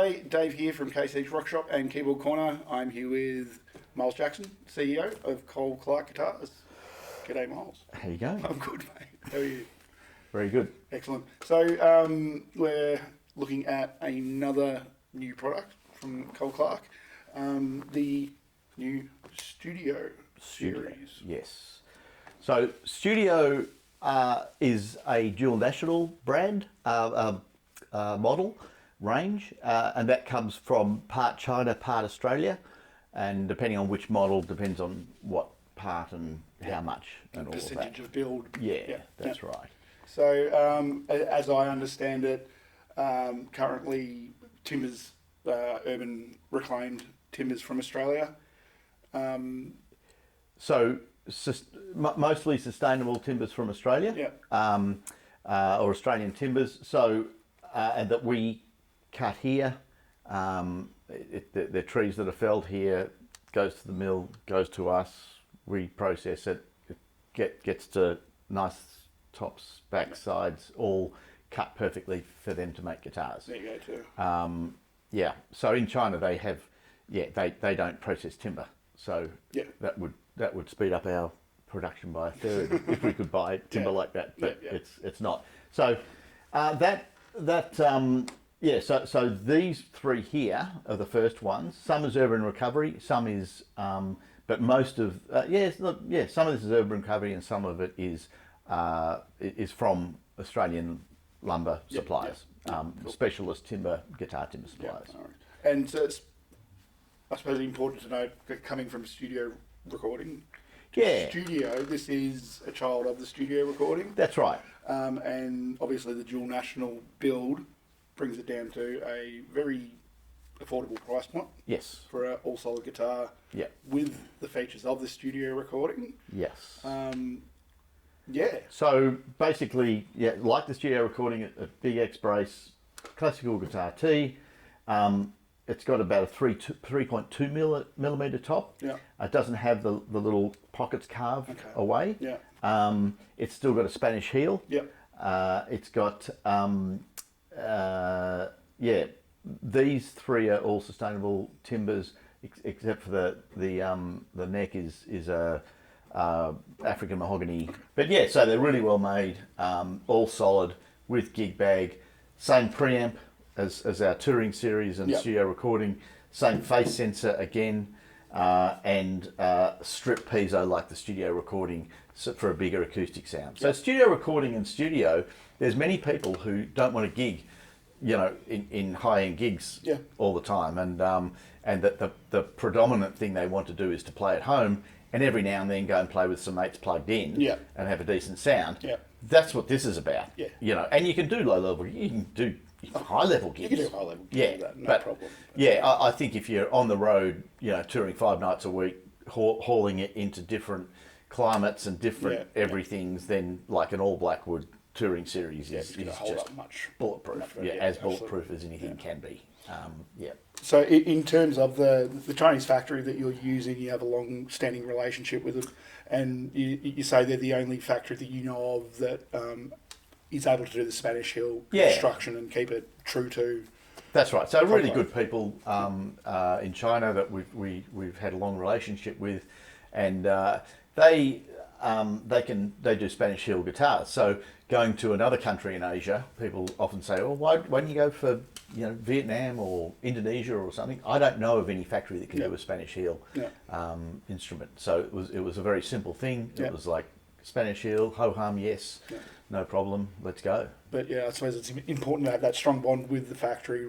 G'day, Dave here from KC's Rockshop and Keyboard Corner. I'm here with Miles Jackson, CEO of Cole Clark Guitars. G'day, Miles. How you going? I'm good, mate. How are you? Very good. Excellent. So we're looking at another new product from Cole Clark, the new Studio series. Yes. So Studio is a dual national brand model range, and that comes from part China, part Australia, and depending on which model, depends on what part and how much and all of that. Percentage of build. Yeah, that's right. So as I understand it, currently timbers, urban reclaimed timbers from Australia. Mostly sustainable timbers from Australia, or Australian timbers. So, and that we cut here. The trees that are felled here goes to the mill, goes to us. We process it. It gets to nice tops, back sides, all cut perfectly for them to make guitars. There you go too. So in China they have, they don't process timber. So that would speed up our production by a third if we could buy timber like that. But it's not. So So these three here are the first ones. Some is urban recovery, some is, but most of some of this is urban recovery, and some of it is from Australian lumber suppliers, cool. Specialist guitar timber suppliers. Right. And so it's, I suppose, important to note that coming from studio recording. Studio, this is a child of the studio recording. That's right. And obviously the dual national build brings it down to a very affordable price point. Yes. For an all solid guitar. Yeah. With the features of the studio recording. Yes. So basically, like the studio recording, a big X brace, classical guitar T. It's got about a 3.2 millimeter top. Yeah. It doesn't have the little pockets carved away. Yeah. It's still got a Spanish heel. Yeah. It's got these three are all sustainable timbers, except for the neck is a African mahogany. But so they're really well made, all solid with gig bag, same preamp as our touring series and studio recording, same phase sensor again, and strip piezo like the studio recording for a bigger acoustic sound. So studio recording and studio, there's many people who don't want to gig, in high-end gigs all the time, and that the predominant thing they want to do is to play at home, and every now and then go and play with some mates plugged in and have a decent sound. Yeah. That's what this is about. Yeah. And you can do low-level, you can do high-level gigs. You can do high-level gigs, no problem. I think if you're on the road, touring 5 nights a week, hauling it into different climates and different everythings, then like an all-black wood touring series is just much bulletproof. As bulletproof as anything can be. So in terms of the Chinese factory that you're using, you have a long-standing relationship with them, and you say they're the only factory that you know of that is able to do the Spanish Hill construction and keep it true to. That's right. So really good people in China that we've had a long relationship with, and they do Spanish Hill guitars. So going to another country in Asia, people often say, "Oh, why don't you go for Vietnam or Indonesia or something?" I don't know of any factory that can do a Spanish Hill instrument. So it was a very simple thing. It was like Spanish Hill, ho hum, yes, no problem, let's go. But I suppose it's important to have that strong bond with the factory.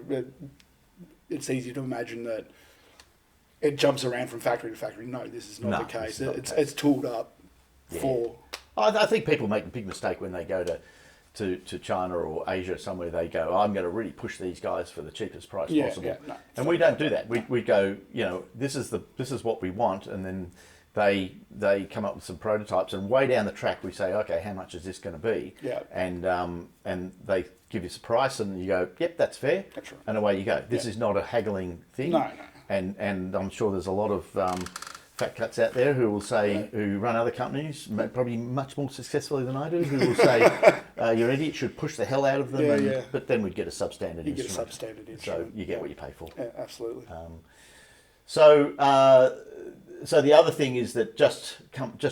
It's easy to imagine that it jumps around from factory to factory. No, this is not the case. It's tooled up for. I think people make a big mistake when they go to China or Asia somewhere. They go, I'm going to really push these guys for the cheapest price possible. And we don't do that. We go, this is what we want, and then they come up with some prototypes, and way down the track we say, okay, how much is this going to be? And they give you a price, and you go, yep, that's fair. That's right. And away you go. This is not a haggling thing. No. And I'm sure there's a lot of fat cuts out there who will say, who run other companies, probably much more successfully than I do, who will say, you're an idiot, should push the hell out of them. But then we'd get a substandard instrument. You get a substandard instrument. So you get what you pay for. Yeah, absolutely. So the other thing is that just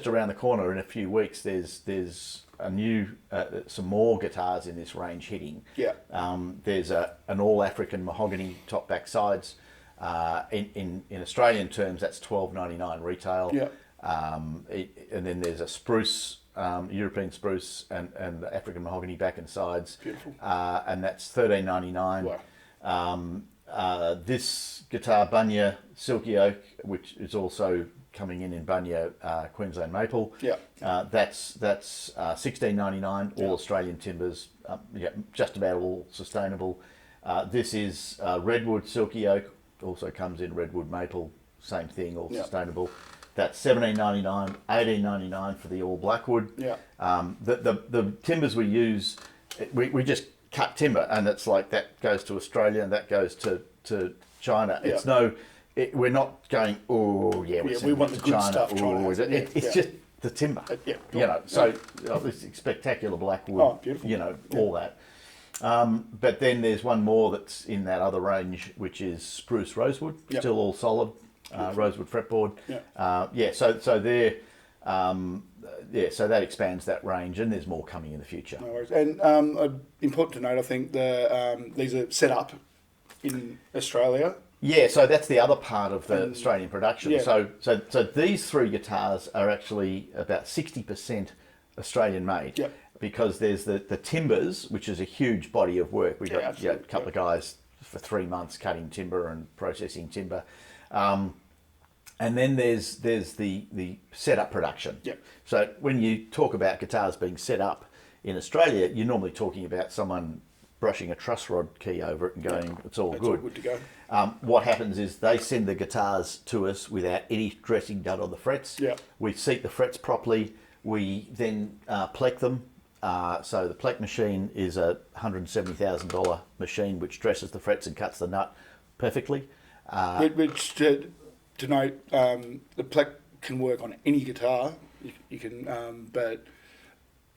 around the corner in a few weeks, there's a new some more guitars in this range hitting. Yeah. There's an all African mahogany top back sides. In Australian terms, that's $12.99 retail. Yeah. And then there's a spruce, European spruce, and the African mahogany back and sides. Beautiful. And that's $13.99. Wow. This guitar, Bunya Silky Oak, which is also coming in Bunya Queensland Maple. Yeah. That's $16.99. All Australian timbers. Just about all sustainable. This is Redwood Silky Oak. Also comes in Redwood Maple. Same thing. All sustainable. That's $17.99. $18.99 for the all Blackwood. Yeah. The timbers we use, we just cut timber, and it's like that goes to Australia and that goes to China. It's we're not going, oh yeah, we want the good China. stuff. It's just the timber. So this spectacular Blackwood. Oh, beautiful. All that. But then there's one more that's in that other range, which is spruce rosewood, still all solid, rosewood fretboard. So they're so that expands that range, and there's more coming in the future. No worries. And important to note, I think these are set up in Australia. Yeah, so that's the other part of the Australian production. Yeah. So these three guitars are actually about 60% Australian made. Yep. Because there's the timbers, which is a huge body of work. We've got a couple of guys for 3 months cutting timber and processing timber. And then there's the setup production. Yep. So when you talk about guitars being set up in Australia, you're normally talking about someone brushing a truss rod key over it and going, it's all good. All good to go. What happens is they send the guitars to us without any dressing done on the frets. Yeah. We seat the frets properly. We then plec them. So the plec machine is a $170,000 machine which dresses the frets and cuts the nut perfectly. Which to note, the plec can work on any guitar. You can, but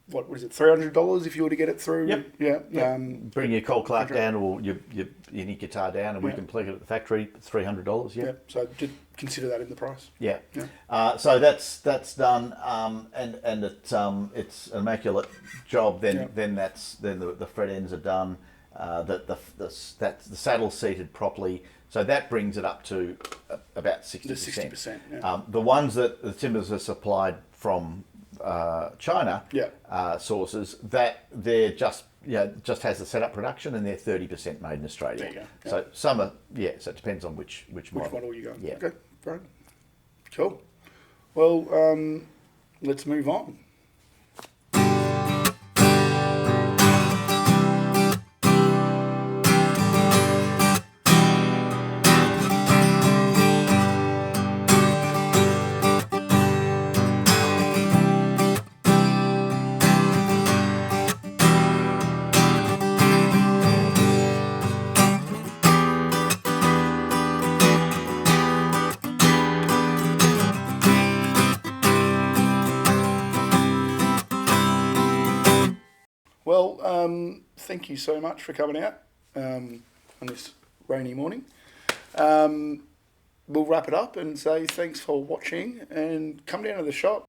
what is it? $300 if you were to get it through. Yep. Yeah. Bring your Cole Clark down or your any guitar down, and we can plec it at the factory. It's $300. Yeah. So just consider that in the price. Yeah. So that's done, and it's an immaculate job. Then the fret ends are done. The saddle's seated properly. So that brings it up to about 60%. The 60%. The ones that the timbers are supplied from China sources, that they're just has the setup production, and they're 30% made in Australia. There you go. Yeah. So some are so it depends on which model you go. Yeah. Okay, great. Cool. Well, let's move on. Well, thank you so much for coming out on this rainy morning. We'll wrap it up and say thanks for watching, and come down to the shop.